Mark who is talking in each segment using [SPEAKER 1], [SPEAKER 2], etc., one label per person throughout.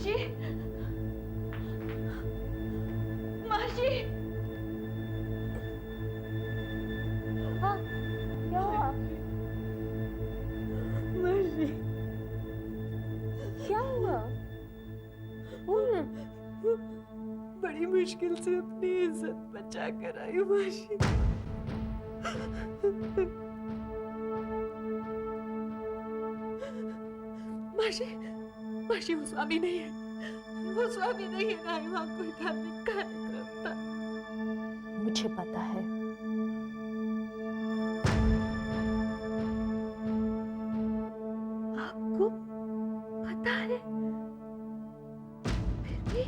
[SPEAKER 1] मासी, मासी,
[SPEAKER 2] हाँ, क्या हुआ?
[SPEAKER 1] मासी,
[SPEAKER 2] क्या हुआ? बोल ना।
[SPEAKER 1] बड़ी मुश्किल से अपनी इज्जत बचा कर आई मासी। मासी, मासी वो स्वामी नहीं है, वो स्वामी नहीं है, ना ही वहाँ कोई धार्मिक कार्यक्रम था।
[SPEAKER 2] मुझे पता है।
[SPEAKER 1] आपको पता है? फिर भी?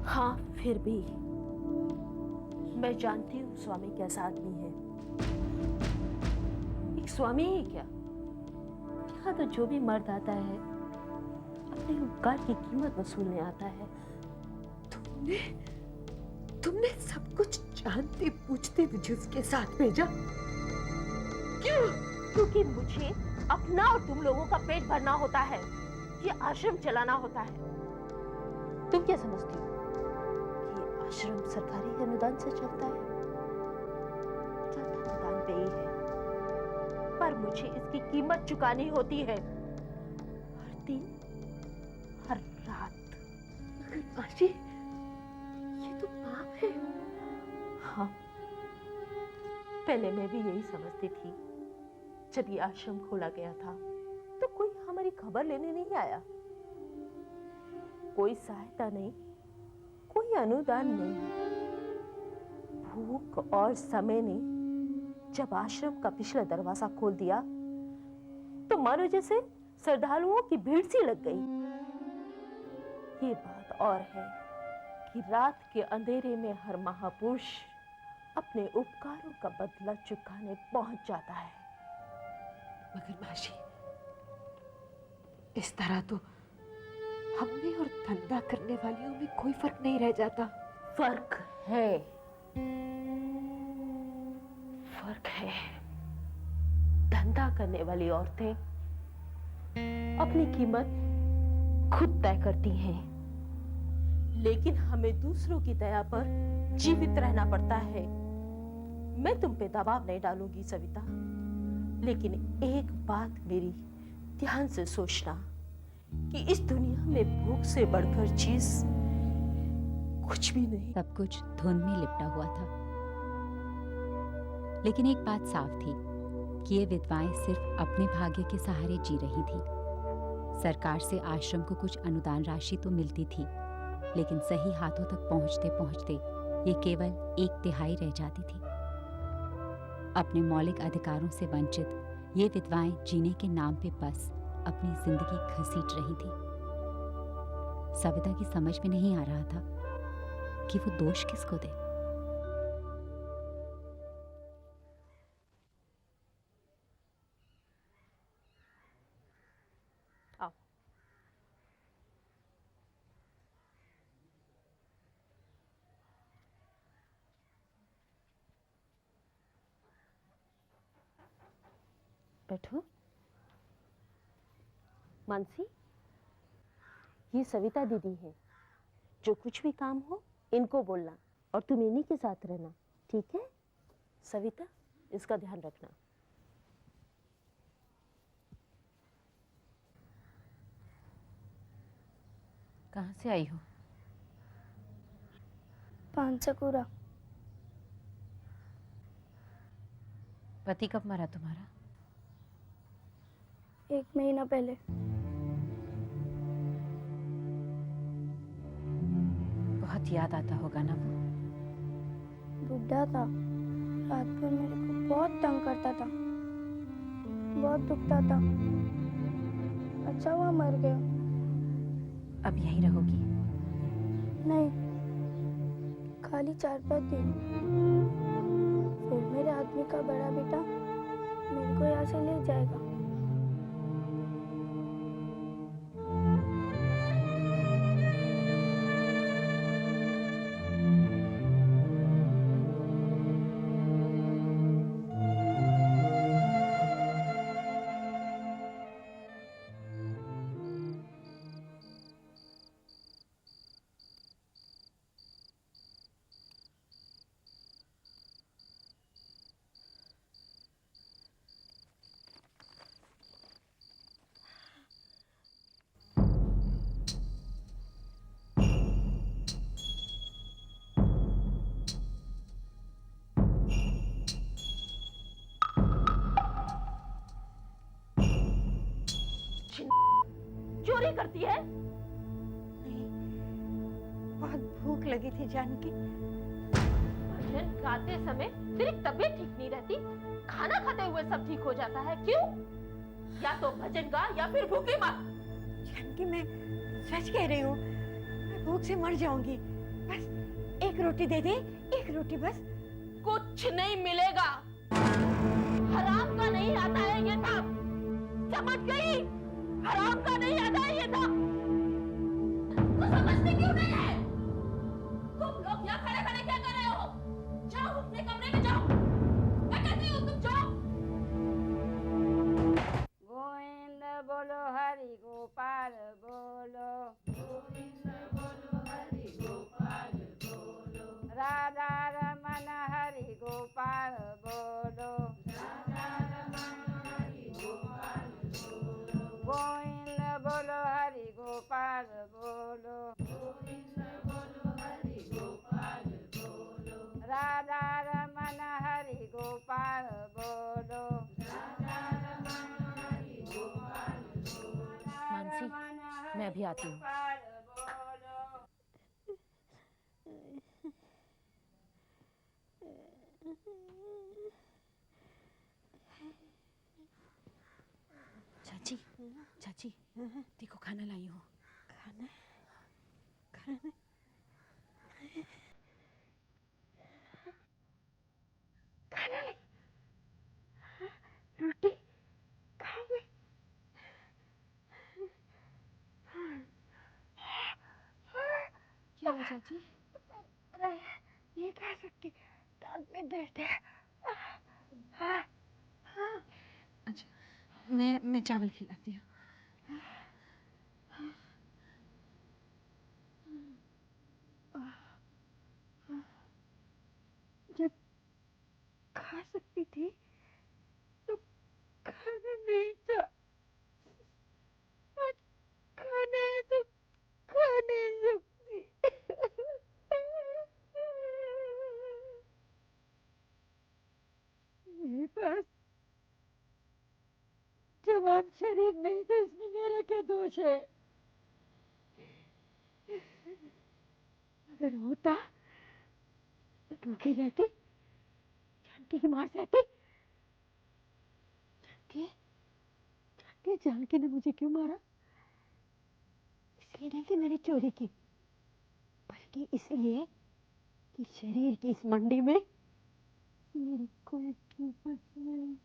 [SPEAKER 2] हाँ, फिर भी मैं जानती हूँ स्वामी कैसा आदमी है। एक स्वामी ही क्या, यहाँ तो जो भी मर्द आता है अपने उपकार की कीमत वसूलने आता है।
[SPEAKER 1] तुमने तुमने सब कुछ जानते पूछते मुझे उसके साथ भेजा क्यों?
[SPEAKER 2] क्योंकि मुझे अपना और तुम लोगों का पेट भरना होता है, ये आश्रम चलाना होता है। तुम क्या समझती हो कि आश्रम सरकारी अनुदान से चलता है? चलता अनुदान पे ही है, पर मुझे इसकी कीमत चुकानी होती है, हर दिन हर रात।
[SPEAKER 1] मगर मासी, ये तो पाप है।
[SPEAKER 2] हाँ, पहले मैं भी यही समझती थी। जब ये आश्रम खोला गया था तो कोई हमारी खबर लेने नहीं आया, कोई सहायता नहीं, कोई अनुदान नहीं। भूख और समय ने जब आश्रम का पिछला दरवाजा खोल दिया तो मानो जैसे श्रद्धालुओं की भीड़ सी लग गई। ये बात और है कि रात के अंधेरे में हर महापुरुष अपने उपकारों का बदला चुकाने पहुंच जाता है।
[SPEAKER 1] मगर मासी, इस तरह तो हम में और धंधा करने वालियों में कोई फर्क नहीं रह जाता।
[SPEAKER 2] फर्क है, फर्क है। धंधा करने वाली औरतें अपनी कीमत खुद तय करती हैं, लेकिन हमें दूसरों की दया पर जीवित रहना पड़ता है। मैं तुम पे दबाव नहीं डालूंगी सविता, लेकिन एक बात मेरी ध्यान से सोचना कि इस दुनिया में भूख से बढ़कर चीज कुछ भी नहीं।
[SPEAKER 3] सब कुछ धुंध में लिपटा हुआ था, लेकिन एक बात साफ थी कि ये विधवाएं सिर्फ अपने भाग्य के सहारे जी रही थी। सरकार से आश्रम को कुछ अनुदान राशि तो मिलती थी, लेकिन सही हाथों तक पहुंचते पहुंचते ये केवल 1/3 रह जाती थी। अपने मौलिक अधिकारों से वंचित ये विधवाएं जीने के नाम पे बस अपनी जिंदगी घसीट रही थी। सविता की समझ में नहीं आ रहा था कि वो दोष किसको दे।
[SPEAKER 2] आओ। बैठो। मानसी, ये सविता दीदी है। जो कुछ भी काम हो इनको बोलना और तुम इन्हीं के साथ रहना, ठीक है? सविता, इसका ध्यान रखना।
[SPEAKER 3] कहाँ से आई हो?
[SPEAKER 4] पानसकुरा।
[SPEAKER 3] पति कब मरा तुम्हारा?
[SPEAKER 4] 1 महीना पहले।
[SPEAKER 3] बहुत याद आता होगा ना वो?
[SPEAKER 4] बुढ़ा था, रात भर मेरे को बहुत तंग करता था, बहुत दुखता था। अच्छा हुआ मर गया।
[SPEAKER 3] अब यहीं रहोगी?
[SPEAKER 4] नहीं, खाली 4-5 दिन, फिर मेरे आदमी का बड़ा बेटा मेरे को यहाँ से ले जाएगा।
[SPEAKER 2] चोरी करती है?
[SPEAKER 1] नहीं, बहुत भूख लगी थी जानकी।
[SPEAKER 2] भजन गाते समय तेरी तबीयत ठीक नहीं रहती, खाना खाते हुए सब ठीक हो जाता है, क्यों? या तो भजन गा या फिर भूखी मत।
[SPEAKER 1] जानकी, मैं सच कह रही हूँ, मैं भूख से मर जाऊंगी। बस एक रोटी दे दे, एक रोटी बस।
[SPEAKER 2] कुछ नहीं मिलेगा, हराम का नहीं आता है ये था, समझ गई? हराम का नहीं आता है ये था। तो समझते क्यों नहीं है? तुम लोग यहाँ खड़े खड़े क्या कर रहे हो? जाओ अपने कमरे में जाओ, मैं कहती हूँ तुम जाओ।
[SPEAKER 5] गोविंद बोलो हरि गोपाल बोलो, राधा रमन हरि गोपाल बोलो, गोविंद बोलो हरि गोपाल बोलो, राधा रमन हरि गोपाल बोलो।
[SPEAKER 2] मानसी, मैं अभी आती हूँ।
[SPEAKER 3] चाची, चाची, देखो खाना लाई हूँ।
[SPEAKER 1] खाना? खाना? खाना? रोटी खाओगे?
[SPEAKER 3] क्या हुआ चाची?
[SPEAKER 1] ये खा सकती, दांत में दर्द है।
[SPEAKER 3] अच्छा, मैं चावल खिलाती हूँ।
[SPEAKER 1] जब खा सकती थी तो खाना नहीं था, आज खाना है तो खा नहीं सकती। मेरे पास जवान शरीर नहीं था, इसमें मेरा क्या दोष है? अगर होता तो दुखी रहती, जानकी की मार सहती। जानकी ने मुझे क्यों मारा? इसलिए नहीं कि मैंने चोरी की, बल्कि इसलिए कि शरीर की इस मंडी में मेरी कोई कीमत नहीं।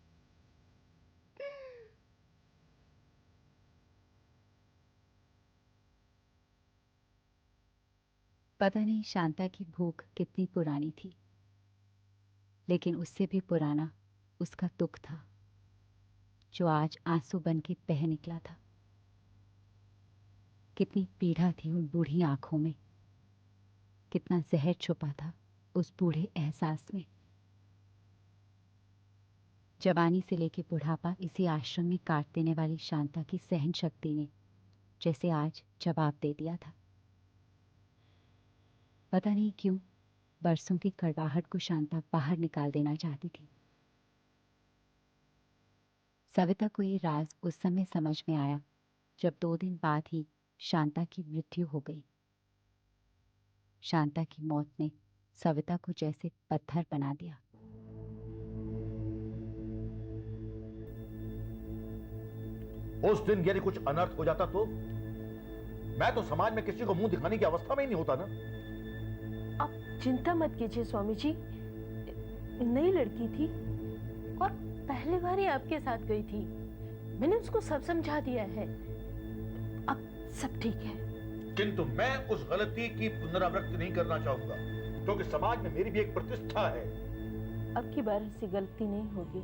[SPEAKER 3] पता नहीं शांता की भूख कितनी पुरानी थी, लेकिन उससे भी पुराना उसका दुख था, जो आज आंसू बन के बह निकला था। कितनी पीड़ा थी उन बूढ़ी आंखों में, कितना जहर छुपा था उस बूढ़े एहसास में। जवानी से लेके बुढ़ापा इसी आश्रम में काट देने वाली शांता की सहन शक्ति ने जैसे आज जवाब दे दिया था। पता नहीं क्यों बरसों की कड़वाहट को शांता बाहर निकाल देना चाहती थी। सविता को ये राज उस समय समझ में आया जब 2 दिन बाद ही शांता की मृत्यु हो गई। शांता की मौत ने सविता को जैसे पत्थर बना दिया।
[SPEAKER 6] उस दिन यदि कुछ अनर्थ हो जाता तो मैं तो समाज में किसी को मुंह दिखाने की अवस्था में ही नहीं होता ना।
[SPEAKER 2] आप चिंता मत कीजिए स्वामी जी, नई लड़की थी और पहली बार ही आपके साथ गई थी। मैंने उसको सब समझा दिया है, अब सब ठीक है।
[SPEAKER 6] किंतु मैं उस गलती की पुनरावृत्ति नहीं करना चाहूंगा, क्योंकि समाज में मेरी भी एक प्रतिष्ठा है।
[SPEAKER 2] अब की बार ऐसी गलती नहीं होगी।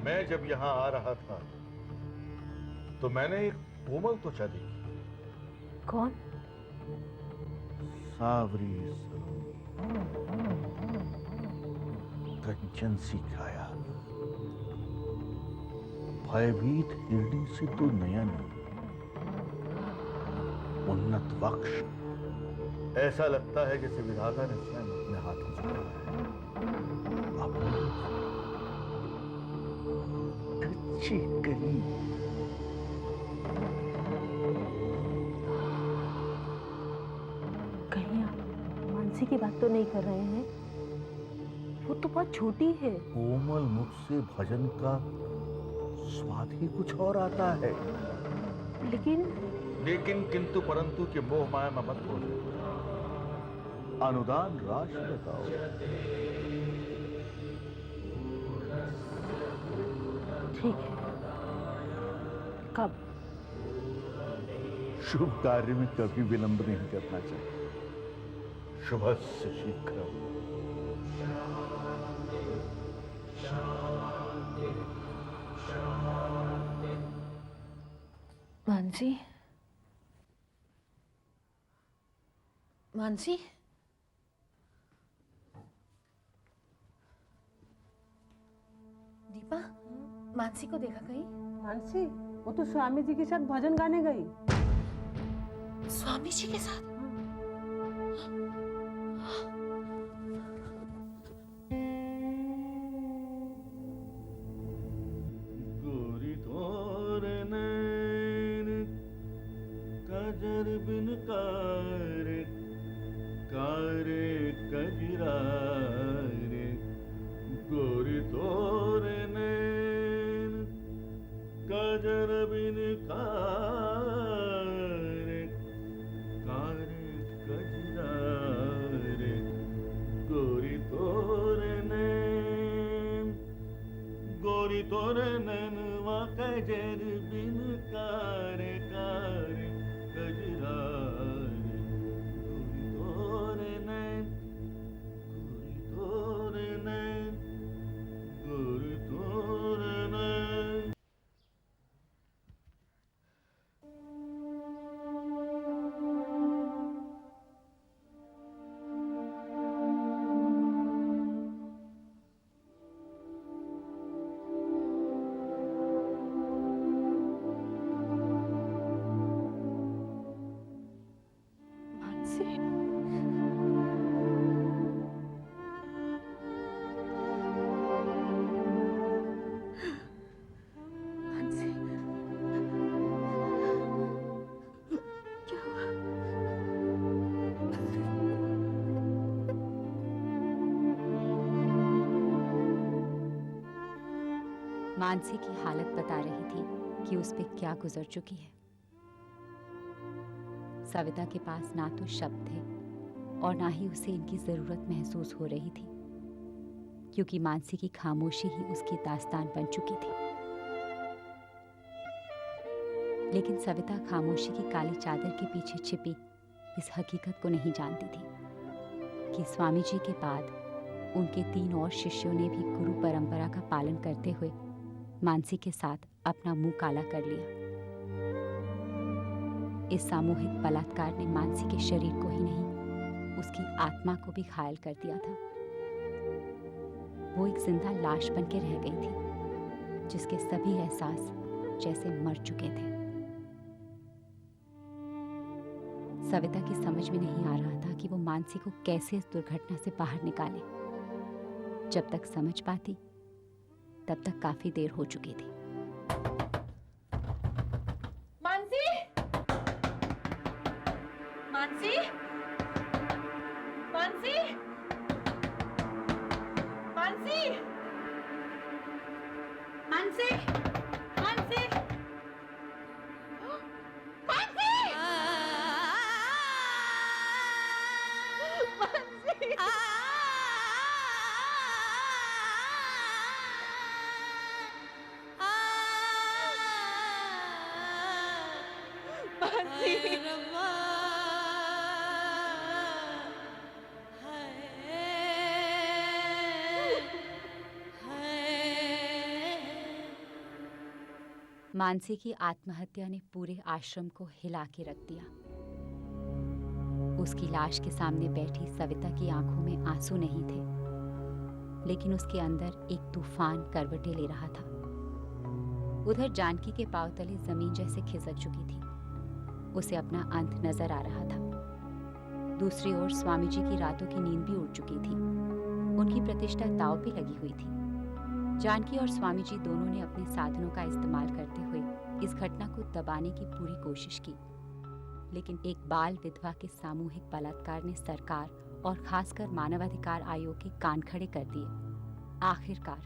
[SPEAKER 6] मैं जब यहाँ आ रहा था तो मैंने एक कोमल त्वचा देखी।
[SPEAKER 2] कौन?
[SPEAKER 6] सावरी कंचन सी काया, भयभीत हिरणी से तो नयन, उन्नत वक्ष। ऐसा लगता है जैसे विधाता ने स्वयं अपने हाथों से बनाया है। करी।
[SPEAKER 2] कहीं आप मानसी की बात तो नहीं कर रहे हैं? वो तो बहुत छोटी है।
[SPEAKER 6] कोमल मुख से भजन का स्वाद ही कुछ और आता है। लेकिन किंतु परंतु के मोह माया में मत हो जाए। अनुदान राशि बताओ।
[SPEAKER 2] ठीक है, कब?
[SPEAKER 6] शुभ कार्य में कभी विलंब नहीं करना चाहिए। शुभस्य शीघ्रम।
[SPEAKER 2] मानसी, मानसी,
[SPEAKER 7] दीपा, मानसी को देखा कहीं?
[SPEAKER 8] मानसी, वो तो स्वामी जी के साथ भजन गाने गई।
[SPEAKER 7] स्वामी जी के साथ?
[SPEAKER 6] गोरी तोर नैन कजर बिन कारे कारे कजरा रे। गोरी तोर नैन कजर बिन कारे कारे कजरा रे। गोरी तोर नैन गोरी तोर नैनवा कजर बिन कारे कारे कजरा रे। गोरी तोर नैन गोरी तोर नैन गोरी तोर नैन।
[SPEAKER 2] मानसी, मानसी, क्या हुआ?
[SPEAKER 3] मानसी की हालत बता रही थी कि उस पे क्या गुजर चुकी है। सविता के पास ना तो शब्द थे और ना ही उसे इनकी जरूरत महसूस हो रही थी, क्योंकि मानसी की खामोशी ही उसकी दास्तान बन चुकी थी। लेकिन सविता खामोशी की काली चादर के पीछे छिपी इस हकीकत को नहीं जानती थी कि स्वामी जी के बाद उनके 3 और शिष्यों ने भी गुरु परंपरा का पालन करते हुए मानसी के साथ अपना मुंह काला कर लिया। इस सामूहिक बलात्कार ने मानसी के शरीर को ही नहीं, उसकी आत्मा को भी घायल कर दिया था। वो एक जिंदा लाश बन के रह गई थी, जिसके सभी एहसास जैसे मर चुके थे। सविता की समझ में नहीं आ रहा था कि वो मानसी को कैसे इस दुर्घटना से बाहर निकाले। जब तक समझ पाती, तब तक काफी देर हो चुकी थी।
[SPEAKER 7] मानसी, मानसी, मानसी, मानसी, मानसी, मानसी,
[SPEAKER 3] मानसी की आत्महत्या ने पूरे आश्रम को हिला के रख दिया। उसकी लाश के सामने बैठी सविता की आंखों में आंसू नहीं थे, लेकिन उसके अंदर एक तूफान करवटें ले रहा था। उधर जानकी के पांव तले जमीन जैसे खिसक चुकी थी। उसे अपना अंत नजर आ रहा था। दूसरी ओर स्वामी जी की रातों की नींद भी उड़ चुकी थी। उनकी प्रतिष्ठा दांव पे लगी हुई थी। जानकी और स्वामी जी दोनों ने अपने साधनों का इस्तेमाल करते हुए इस घटना को दबाने की पूरी कोशिश की, लेकिन एक बाल विधवा के सामूहिक बलात्कार ने सरकार और खासकर मानवाधिकार आयोग के कान खड़े कर दिए। आखिरकार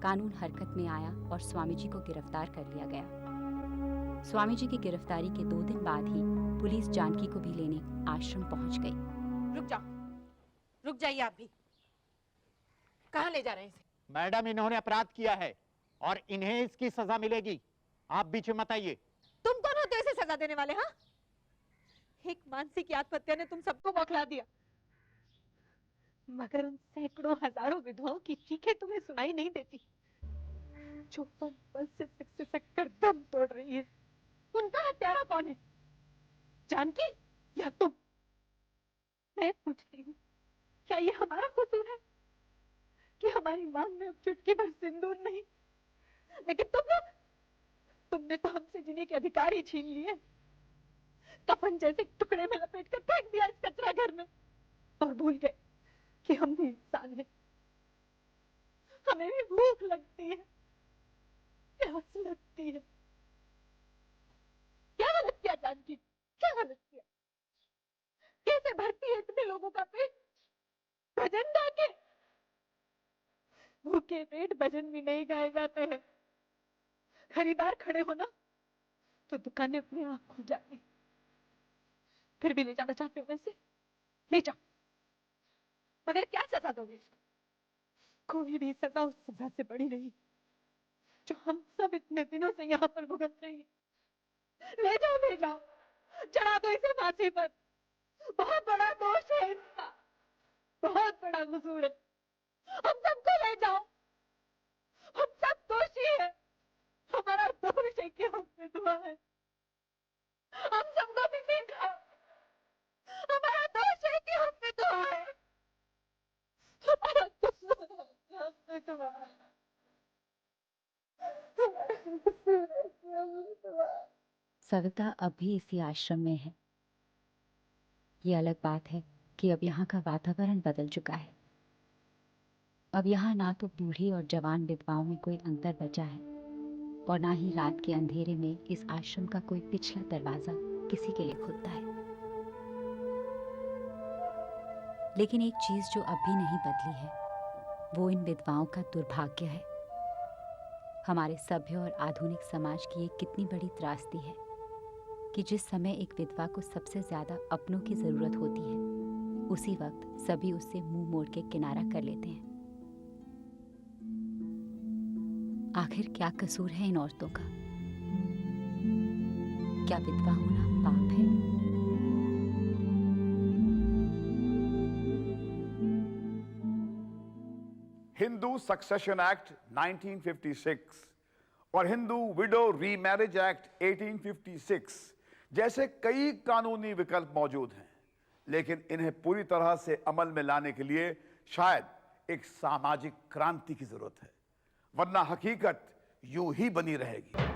[SPEAKER 3] कानून हरकत में आया और स्वामी जी को गिरफ्तार कर लिया गया। स्वामी जी की गिरफ्तारी के 2 दिन बाद ही पुलिस जानकी को भी लेने आश्रम पहुंच गई।
[SPEAKER 7] रुक जाइए आप भी। कहाँ ले जा रहे हैं इसे?
[SPEAKER 9] मैडम, इन्होंने अपराध किया है और इन्हें इसकी सजा मिलेगी। आप बीच में मत आइए।
[SPEAKER 7] तुम कौन होते हो इसे सजा देने वाले? हाँ, एक मानसी की आत्महत्या ने तुम सबको बौखला दिया, मगर उन सैकड़ों हजारों विधवाओं की चीखें तुम्हें सुनाई नहीं देती जो पल से सिसक कर दम तोड़ रही है। उनका हत्यारा कौन है, जानकी या तुम? मैं पूछती हूँ, क्या ये हमारा कसूर है कि हमारी मांग में अब चुटकी भर सिंदूर नहीं? लेकिन तुमने तो हमसे जीने के अधिकार ही छीन लिए। कफन जैसे टुकड़े में लपेट कर फेंक दिया इस कचरा घर में और भूल गए कि हम भी इंसान हैं, हमें भी भूख लगती है, प्यास लगती है। क्या गलत किया जानकी? क्या गलत किया? कैसे भरती है इतने लोगों का पेट भजन गा के? भूखे पेट भजन भी नहीं गाए जाते हैं। खरीदार खड़े हो ना तो दुकानें अपने आप खुल जाती। फिर भी ले जाना चाहते हो वैसे ले जाओ, मगर क्या सजा दोगे? कोई भी सजा उस सजा से बड़ी नहीं जो हम सब इतने दिनों से यहाँ पर भुगत रहे हैं। ले जाओ, चढ़ा दो इसे फांसी पर। बहुत बड़ा दोष है इसका, बहुत बड़ा कसूर है। हम सबको ले जाओ, हम सब दोषी है। हमारा दोष है कि हम विधवा है। हम सबको भी देखा, हमारा दोष है कि हम विधवा है। हमारा कसूर है कि हम विधवा है।
[SPEAKER 3] सविता अब भी इसी आश्रम में है। ये अलग बात है कि अब यहाँ का वातावरण बदल चुका है। अब यहाँ ना तो बूढ़ी और जवान विधवाओं में कोई अंतर बचा है और ना ही रात के अंधेरे में इस आश्रम का कोई पिछला दरवाजा किसी के लिए खुलता है। लेकिन एक चीज जो अब भी नहीं बदली है वो इन विधवाओं का दुर्भाग्य है। हमारे सभ्य और आधुनिक समाज की एक कितनी बड़ी त्रासदी है कि जिस समय एक विधवा को सबसे ज्यादा अपनों की जरूरत होती है, उसी वक्त सभी उससे मुंह मोड़ के किनारा कर लेते हैं। आखिर क्या कसूर है इन औरतों का? क्या विधवा होना पाप है?
[SPEAKER 10] हिंदू सक्सेशन एक्ट 1956 और हिंदू विडो रीमैरिज एक्ट 1856 जैसे कई कानूनी विकल्प मौजूद हैं, लेकिन इन्हें पूरी तरह से अमल में लाने के लिए शायद एक सामाजिक क्रांति की जरूरत है, वरना हकीकत यूं ही बनी रहेगी।